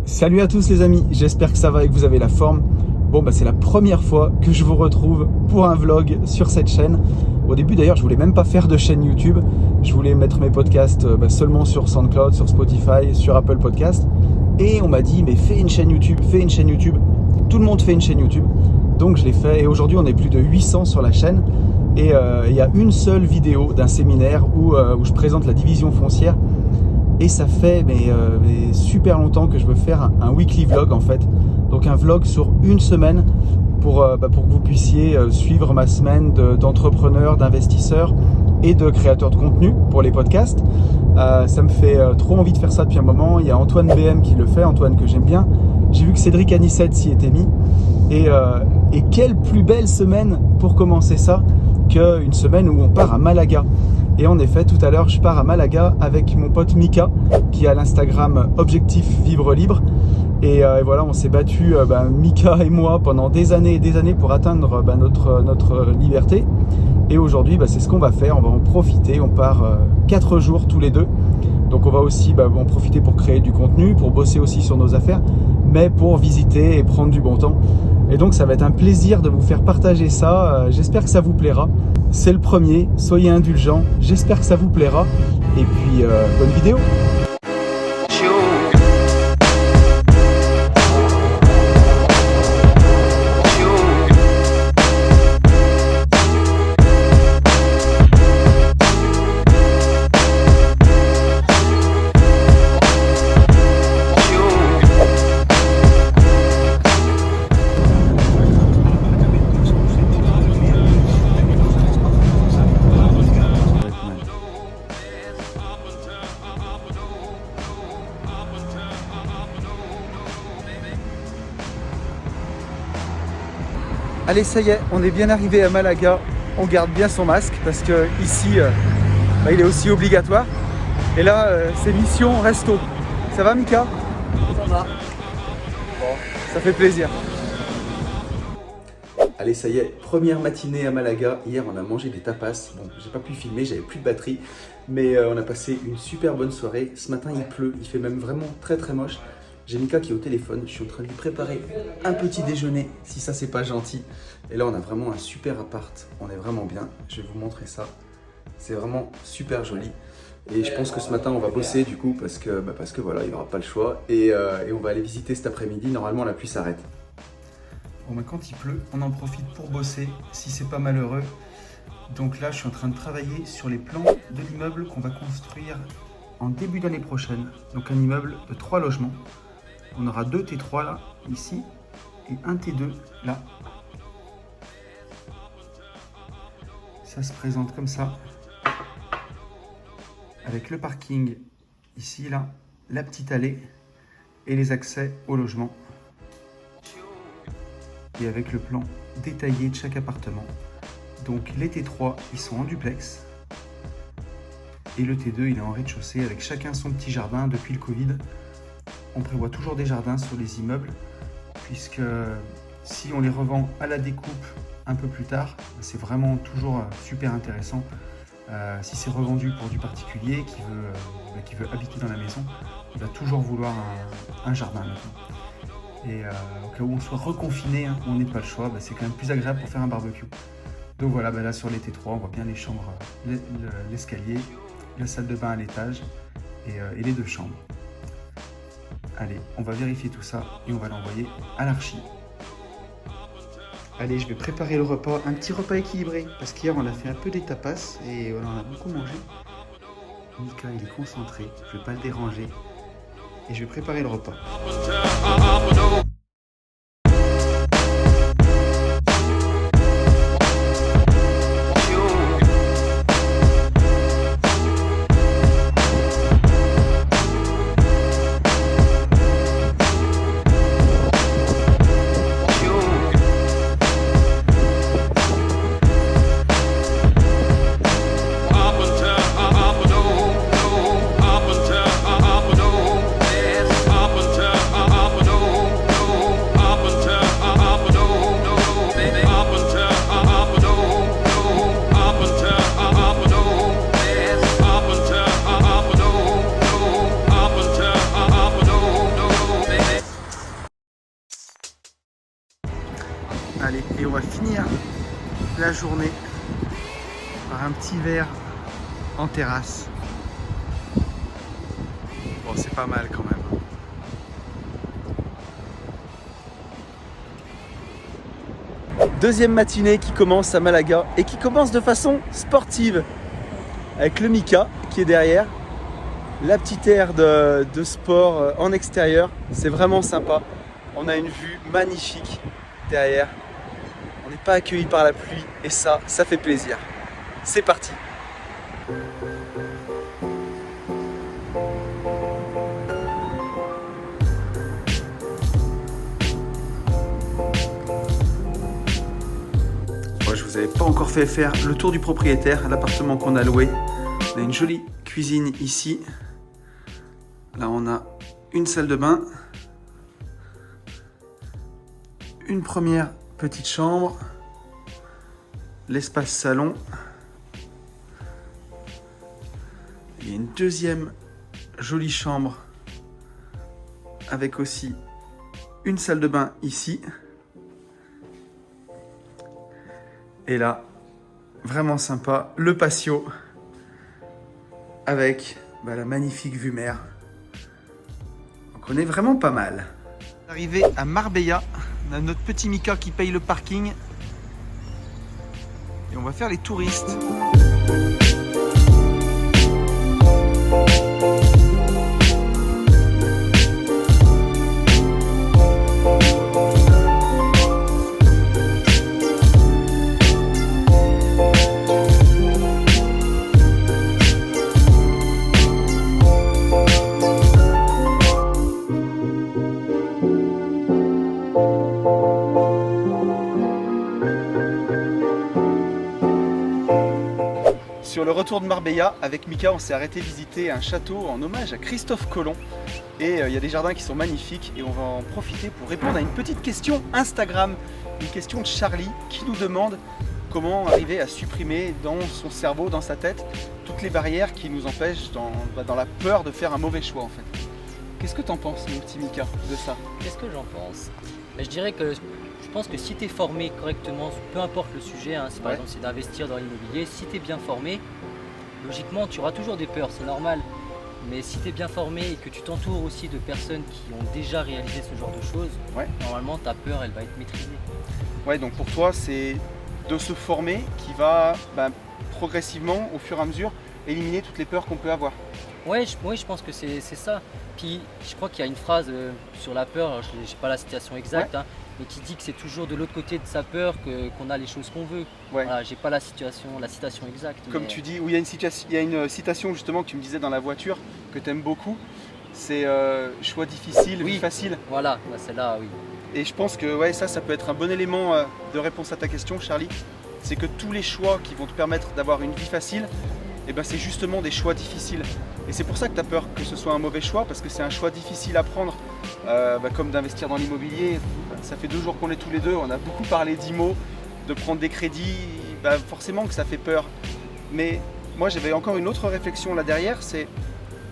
Salut à tous les amis, j'espère que ça va et que vous avez la forme. Bon c'est la première fois que je vous retrouve pour un vlog sur cette chaîne. Au début d'ailleurs je voulais même pas faire de chaîne YouTube. Je voulais mettre mes podcasts seulement sur SoundCloud, sur Spotify, sur Apple Podcast. Et on m'a dit mais fais une chaîne YouTube, fais une chaîne YouTube. Tout le monde fait une chaîne YouTube. Donc je l'ai fait et aujourd'hui on est plus de 800 sur la chaîne. Et il y a une seule vidéo d'un séminaire où je présente la division foncière. Et ça fait super longtemps que je veux faire un weekly vlog en fait. Donc un vlog sur une semaine pour que vous puissiez suivre ma semaine d'entrepreneur, d'investisseur et de créateur de contenu pour les podcasts. Ça me fait trop envie de faire ça depuis un moment. Il y a Antoine BM qui le fait, Antoine que j'aime bien. J'ai vu que Cédric Anissette s'y était mis. Et quelle plus belle semaine pour commencer ça qu'une semaine où on part à Malaga. Et en effet, tout à l'heure, je pars à Malaga avec mon pote Mika, qui a l'Instagram Objectif Vivre Libre. Et voilà, on s'est battu, Mika et moi, pendant des années et des années pour atteindre notre liberté. Et aujourd'hui, c'est ce qu'on va faire. On va en profiter. On part 4 jours tous les deux. Donc on va aussi en profiter pour créer du contenu, pour bosser aussi sur nos affaires, mais pour visiter et prendre du bon temps. Et donc ça va être un plaisir de vous faire partager ça. J'espère que ça vous plaira. C'est le premier, soyez indulgents. J'espère que ça vous plaira. Et puis, bonne vidéo. Allez, ça y est, on est bien arrivé à Malaga. On garde bien son masque parce que ici, il est aussi obligatoire. Et là, c'est mission resto. Ça va, Mika? Ça va. Bon, ça fait plaisir. Allez, ça y est, première matinée à Malaga. Hier, on a mangé des tapas. Bon, j'ai pas pu filmer, j'avais plus de batterie. Mais on a passé une super bonne soirée. Ce matin, il pleut, il fait même vraiment très très moche. J'ai Mika qui est au téléphone, je suis en train de lui préparer un petit déjeuner, si ça c'est pas gentil. Et là on a vraiment un super appart, on est vraiment bien, je vais vous montrer ça. C'est vraiment super joli. Et je pense que ce matin on va bosser du coup parce que voilà, il n'y aura pas le choix. Et on va aller visiter cet après-midi, normalement la pluie s'arrête. Bon quand il pleut, on en profite pour bosser, si c'est pas malheureux. Donc là je suis en train de travailler sur les plans de l'immeuble qu'on va construire en début d'année prochaine. Donc un immeuble de 3 logements. On aura 2 T3 là, ici, et un T2 là. Ça se présente comme ça, avec le parking ici, là, la petite allée et les accès au logement. Et avec le plan détaillé de chaque appartement. Donc les T3, ils sont en duplex. Et le T2, il est en rez-de-chaussée avec chacun son petit jardin depuis le Covid. On prévoit toujours des jardins sur les immeubles, puisque si on les revend à la découpe un peu plus tard, c'est vraiment toujours super intéressant. Si c'est revendu pour du particulier qui veut habiter dans la maison, il va toujours vouloir un jardin maintenant. Et au cas où on soit reconfiné, on n'ait pas le choix, c'est quand même plus agréable pour faire un barbecue. Donc voilà, là sur les T3, on voit bien les chambres, l'escalier, la salle de bain à l'étage et les 2 chambres. Allez, on va vérifier tout ça et on va l'envoyer à l'archi. Allez, je vais préparer le repas, un petit repas équilibré, parce qu'hier on a fait un peu des tapas et voilà, on a beaucoup mangé. Mika, il est concentré, je ne vais pas le déranger et je vais préparer le repas. Allez, et on va finir la journée par un petit verre en terrasse. Bon, c'est pas mal quand même. Deuxième matinée qui commence à Malaga et qui commence de façon sportive avec le Mika qui est derrière, la petite aire de sport en extérieur, c'est vraiment sympa. On a une vue magnifique derrière, on n'est pas accueilli par la pluie et ça fait plaisir. C'est parti. Je vous avais pas encore fait faire le tour du propriétaire, l'appartement qu'on a loué. On a une jolie cuisine ici. Là on a une salle de bain, une première petite chambre, l'espace salon et une deuxième jolie chambre avec aussi une salle de bain ici. Et là, vraiment sympa, le patio avec la magnifique vue mer. Donc on est vraiment pas mal. Arrivé à Marbella, on a notre petit Mika qui paye le parking. Et on va faire les touristes. Sur le retour de Marbella, avec Mika, on s'est arrêté visiter un château en hommage à Christophe Colomb. Et il y a des jardins qui sont magnifiques et on va en profiter pour répondre à une petite question Instagram. Une question de Charlie qui nous demande comment arriver à supprimer dans son cerveau, dans sa tête, toutes les barrières qui nous empêchent dans la peur de faire un mauvais choix en fait. Qu'est-ce que t'en penses, mon petit Mika, de ça? Qu'est-ce que j'en pense? Je dirais que je pense que si tu es formé correctement, peu importe le sujet, si par exemple c'est d'investir dans l'immobilier, si tu es bien formé, logiquement tu auras toujours des peurs, c'est normal. Mais si tu es bien formé et que tu t'entoures aussi de personnes qui ont déjà réalisé ce genre de choses, normalement ta peur elle va être maîtrisée. Ouais, donc pour toi c'est de se former qui va progressivement, au fur et à mesure, éliminer toutes les peurs qu'on peut avoir. Oui, je pense que c'est ça. Puis je crois qu'il y a une phrase sur la peur, alors je n'ai pas la citation exacte, mais qui dit que c'est toujours de l'autre côté de sa peur qu'on a les choses qu'on veut. Voilà, j'ai pas la citation exacte. Comme tu dis, où il y a une citation justement que tu me disais dans la voiture que tu aimes beaucoup, c'est choix difficile, vie facile. Voilà, celle-là, oui. Et je pense que ça peut être un bon élément de réponse à ta question, Charlie. C'est que tous les choix qui vont te permettre d'avoir une vie facile, c'est justement des choix difficiles. Et c'est pour ça que tu as peur que ce soit un mauvais choix, parce que c'est un choix difficile à prendre, comme d'investir dans l'immobilier. Ça fait 2 jours qu'on est tous les deux, on a beaucoup parlé d'IMO, de prendre des crédits, forcément que ça fait peur. Mais moi j'avais encore une autre réflexion là derrière, c'est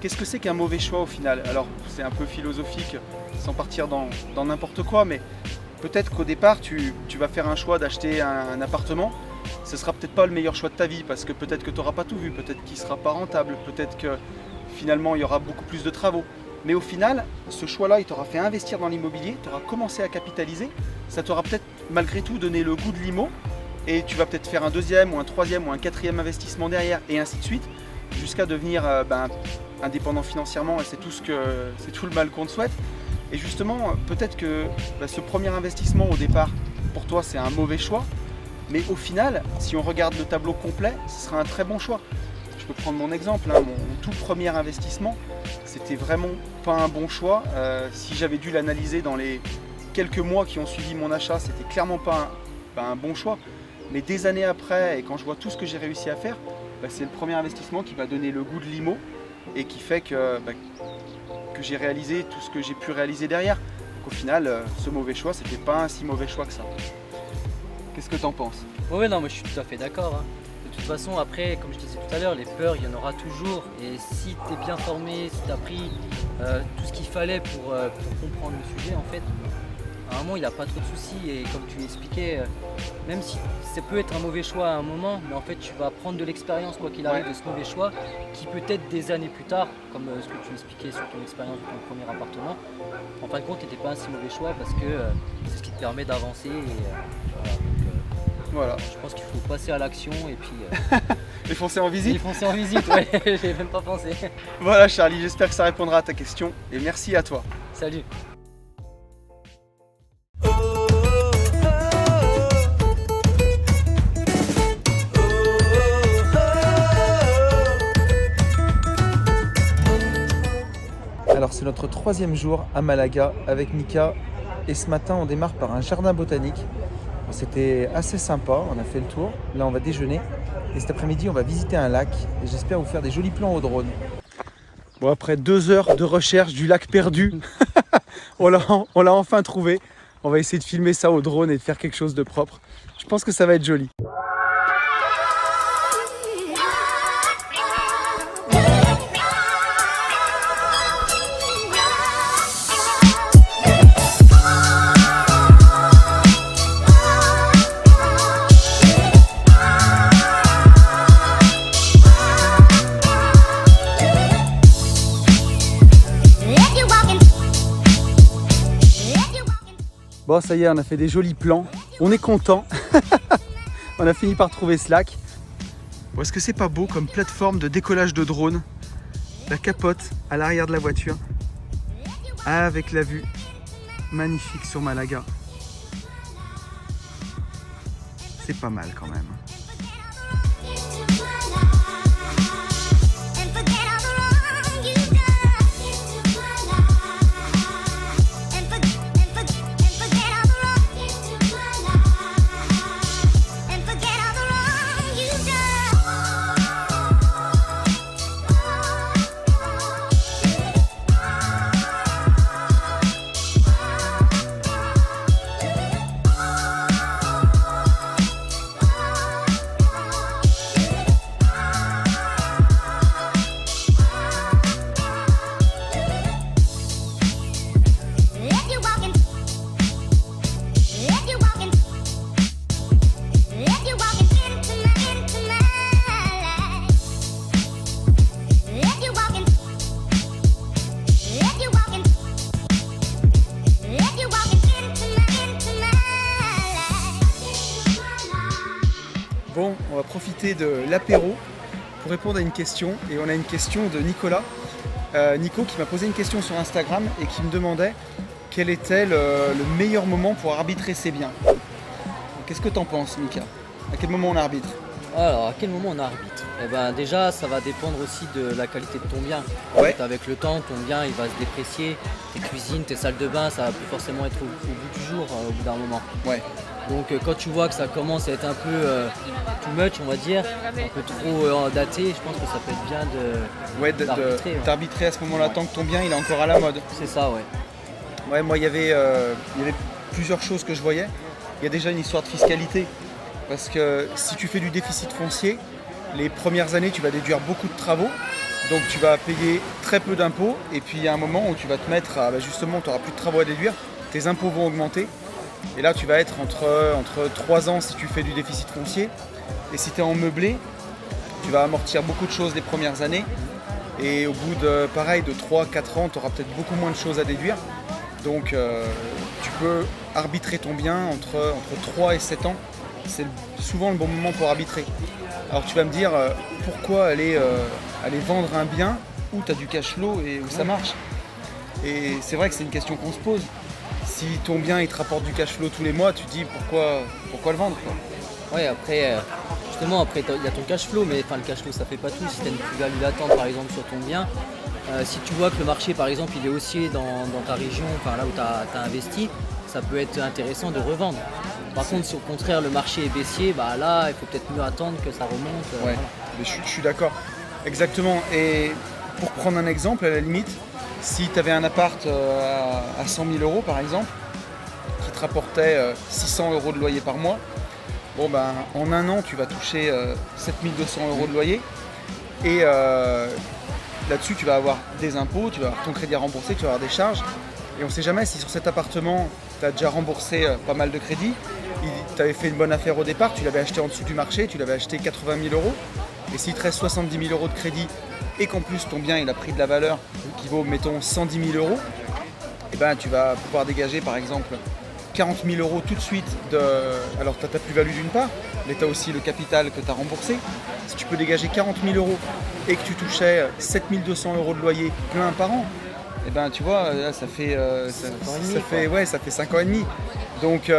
qu'est-ce que c'est qu'un mauvais choix au final? Alors c'est un peu philosophique, sans partir dans n'importe quoi, mais peut-être qu'au départ tu vas faire un choix d'acheter un appartement. Ce sera peut-être pas le meilleur choix de ta vie parce que peut-être que tu n'auras pas tout vu, peut-être qu'il ne sera pas rentable, peut-être que finalement il y aura beaucoup plus de travaux. Mais au final, ce choix-là, il t'aura fait investir dans l'immobilier, tu auras commencé à capitaliser, ça t'aura peut-être malgré tout donné le goût de l'IMO et tu vas peut-être faire un deuxième ou un troisième ou un quatrième investissement derrière et ainsi de suite jusqu'à devenir indépendant financièrement et c'est tout le mal qu'on te souhaite. Et justement, peut-être que ce premier investissement au départ, pour toi, c'est un mauvais choix. Mais au final, si on regarde le tableau complet, ce sera un très bon choix. Je peux prendre mon exemple, mon tout premier investissement, c'était vraiment pas un bon choix. Si j'avais dû l'analyser dans les quelques mois qui ont suivi mon achat, c'était clairement pas un bon choix. Mais des années après, et quand je vois tout ce que j'ai réussi à faire, c'est le premier investissement qui m'a donné le goût de l'IMO et qui fait que j'ai réalisé tout ce que j'ai pu réaliser derrière. Donc au final, ce mauvais choix, c'était pas un si mauvais choix que ça. Qu'est-ce que tu en penses? Oui, non, mais je suis tout à fait d'accord. De toute façon, après, comme je disais tout à l'heure, les peurs, il y en aura toujours. Et si tu es bien formé, si tu as pris tout ce qu'il fallait pour comprendre le sujet, en fait, à un moment il n'a pas trop de soucis et comme tu l'expliquais, même si ça peut être un mauvais choix à un moment, mais en fait tu vas prendre de l'expérience quoi qu'il arrive de ce mauvais choix qui peut-être des années plus tard, comme ce que tu expliquais sur ton expérience de ton premier appartement, en fin de compte n'était pas un si mauvais choix parce que c'est ce qui te permet d'avancer Voilà. Je pense qu'il faut passer à l'action et puis Et foncer en visite. et foncer en visite, ouais, j'ai même pas pensé. Voilà Charlie, j'espère que ça répondra à ta question et merci à toi. Salut. Alors c'est notre 3e jour à Malaga avec Mika et ce matin on démarre par un jardin botanique. C'était assez sympa, on a fait le tour. Là on va déjeuner et cet après-midi on va visiter un lac et j'espère vous faire des jolis plans au drone. Bon, après 2 heures de recherche du lac perdu, on l'a enfin trouvé. On va essayer de filmer ça au drone et de faire quelque chose de propre. Je pense que ça va être joli. Bon, ça y est, on a fait des jolis plans. On est content. On a fini par trouver ce lac. Bon, est-ce que c'est pas beau comme plateforme de décollage de drone? La capote à l'arrière de la voiture. Avec la vue magnifique sur Malaga. C'est pas mal quand même. Bon, on va profiter de l'apéro pour répondre à une question. Et on a une question de Nicolas. Nico qui m'a posé une question sur Instagram et qui me demandait quel était le meilleur moment pour arbitrer ses biens. Qu'est-ce que t'en penses, Mika? À quel moment on arbitre? Alors, à quel moment on arbitre? Eh ben, déjà, ça va dépendre aussi de la qualité de ton bien. En Ouais. fait, avec le temps, ton bien il va se déprécier. Tes cuisines, tes salles de bain, ça va plus forcément être au bout du jour, au bout d'un moment. Ouais. Donc, quand tu vois que ça commence à être un peu too much, on va dire, un peu trop daté, je pense que ça peut être bien d'arbitrer, ouais. D'arbitrer à ce moment-là tant que ton bien il est encore à la mode. C'est ça, ouais. Ouais, moi il y avait plusieurs choses que je voyais. Il y a déjà une histoire de fiscalité. Parce que si tu fais du déficit foncier, les premières années tu vas déduire beaucoup de travaux. Donc tu vas payer très peu d'impôts. Et puis il y a un moment où tu vas te mettre à, justement, tu n'auras plus de travaux à déduire. Tes impôts vont augmenter. Et là tu vas être entre 3 ans si tu fais du déficit foncier. Et si tu es en meublé, tu vas amortir beaucoup de choses les premières années. Et au bout de 3-4 ans, tu auras peut-être beaucoup moins de choses à déduire. Donc tu peux arbitrer ton bien entre 3 et 7 ans. C'est souvent le bon moment pour arbitrer. Alors tu vas me dire pourquoi aller vendre un bien où tu as du cash flow et où ça marche. Et c'est vrai que c'est une question qu'on se pose. Si ton bien il te rapporte du cash flow tous les mois, tu te dis pourquoi le vendre, quoi. Ouais, après, justement, après il y a ton cash flow, mais le cash flow ça fait pas tout. Si tu as une plus-value latente par exemple sur ton bien, si tu vois que le marché par exemple il est haussier dans ta région, là où tu as investi, ça peut être intéressant de revendre. Par contre, si au contraire le marché est baissier, là il faut peut-être mieux attendre que ça remonte. Ouais, mais je suis d'accord. Exactement. Et pour prendre un exemple, à la limite, si tu avais un appart à 100 000 euros par exemple, qui te rapportait 600 euros de loyer par mois, en un an tu vas toucher 7 200 euros de loyer. Et là-dessus tu vas avoir des impôts, tu vas avoir ton crédit à rembourser, tu vas avoir des charges. Et on ne sait jamais si sur cet appartement, tu as déjà remboursé pas mal de crédits. Tu avais fait une bonne affaire au départ, tu l'avais acheté en dessous du marché, tu l'avais acheté 80 000 euros. Et s'il te reste 70 000 euros de crédit et qu'en plus ton bien il a pris de la valeur qui vaut, mettons, 110 000 euros, et ben, tu vas pouvoir dégager par exemple 40 000 euros tout de suite. Alors tu as ta plus-value d'une part, mais tu as aussi le capital que tu as remboursé. Si tu peux dégager 40 000 euros et que tu touchais 7 200 euros de loyer plein par an, et ben tu vois, là, ça fait 5 ans et demi. Donc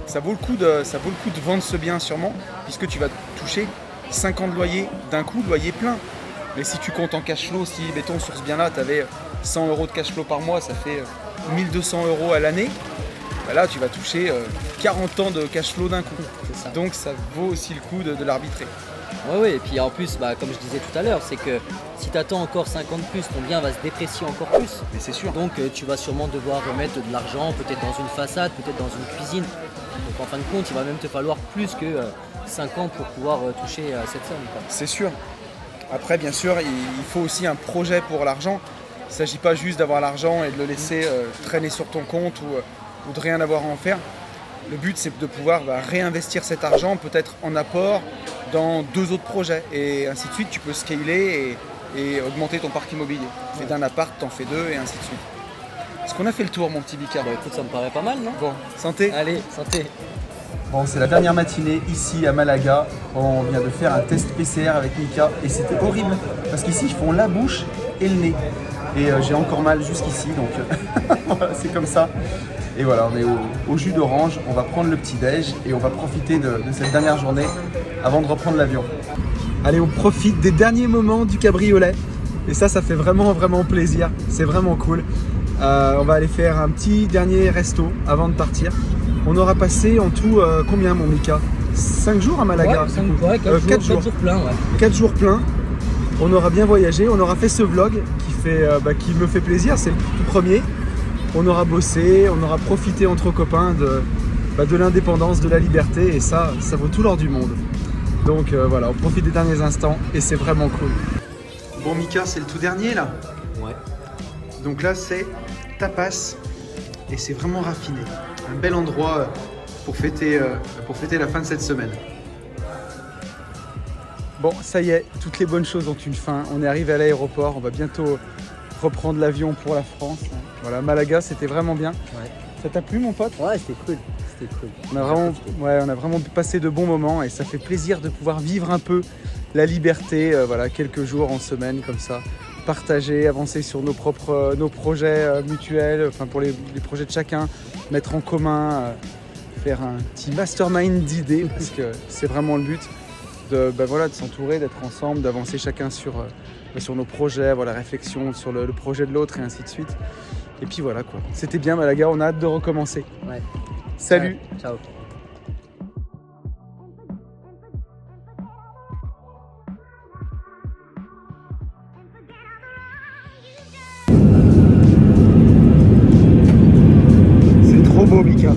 ça vaut le coup de vendre ce bien sûrement, puisque tu vas toucher 5 ans de loyer d'un coup, loyer plein. Mais si tu comptes en cash flow, si mettons sur ce bien-là, tu avais 100 euros de cash flow par mois, ça fait 1200 euros à l'année. Ben là, tu vas toucher 40 ans de cash flow d'un coup. C'est ça. Donc ça vaut aussi le coup de l'arbitrer. Oui, et puis en plus, comme je disais tout à l'heure, c'est que si tu attends encore 5 ans de plus, ton bien va se déprécier encore plus. Mais c'est sûr. Donc tu vas sûrement devoir remettre de l'argent, peut-être dans une façade, peut-être dans une cuisine. Donc en fin de compte, il va même te falloir plus que 5 ans pour pouvoir toucher cette somme, quoi. C'est sûr. Après, bien sûr, il faut aussi un projet pour l'argent. Il ne s'agit pas juste d'avoir l'argent et de le laisser traîner sur ton compte ou de rien avoir à en faire. Le but, c'est de pouvoir réinvestir cet argent, peut-être en apport, dans 2 autres projets. Et ainsi de suite, tu peux scaler et augmenter ton parc immobilier. Tu fais d'un appart, t'en fais 2 et ainsi de suite. Est-ce qu'on a fait le tour, mon petit Bicard? Écoute, ça me paraît pas mal, non? Bon, santé. Allez, santé. Bon, c'est la dernière matinée ici à Malaga. On vient de faire un test PCR avec Mika et c'était horrible parce qu'ici ils font la bouche et le nez. Et j'ai encore mal jusqu'ici, donc voilà, c'est comme ça. Et voilà, on est au jus d'orange, on va prendre le petit-déj et on va profiter de cette dernière journée avant de reprendre l'avion. Allez, on profite des derniers moments du cabriolet. Et ça fait vraiment plaisir, c'est vraiment cool. On va aller faire un petit dernier resto avant de partir. On aura passé en tout combien, mon Mika? 5 jours à Malaga? 4 jours pleins. Ouais. 4 jours pleins. On aura bien voyagé, on aura fait ce vlog qui me fait plaisir, c'est le tout premier. On aura bossé, on aura profité entre copains de l'indépendance, de la liberté, et ça vaut tout l'or du monde. Donc voilà, on profite des derniers instants et c'est vraiment cool. Bon, Mika, c'est le tout dernier là. Ouais. Donc là, c'est tapas et c'est vraiment raffiné. Un bel endroit pour fêter la fin de cette semaine. Bon, ça y est, toutes les bonnes choses ont une fin. On est arrivé à l'aéroport, on va bientôt reprendre l'avion pour la France. Voilà, Malaga, c'était vraiment bien. Ouais. Ça t'a plu, mon pote? Ouais, c'était cool. On a vraiment passé de bons moments et ça fait plaisir de pouvoir vivre un peu la liberté, quelques jours en semaine comme ça, partager, avancer sur nos projets mutuels, pour les projets de chacun, mettre en commun, faire un petit mastermind d'idées parce que c'est vraiment le but de s'entourer, d'être ensemble, d'avancer chacun sur nos projets, la réflexion sur le projet de l'autre et ainsi de suite. Et puis voilà quoi, c'était bien Malaga, on a hâte de recommencer. Ouais. Salut. Ouais, ciao. C'est trop beau, Mika.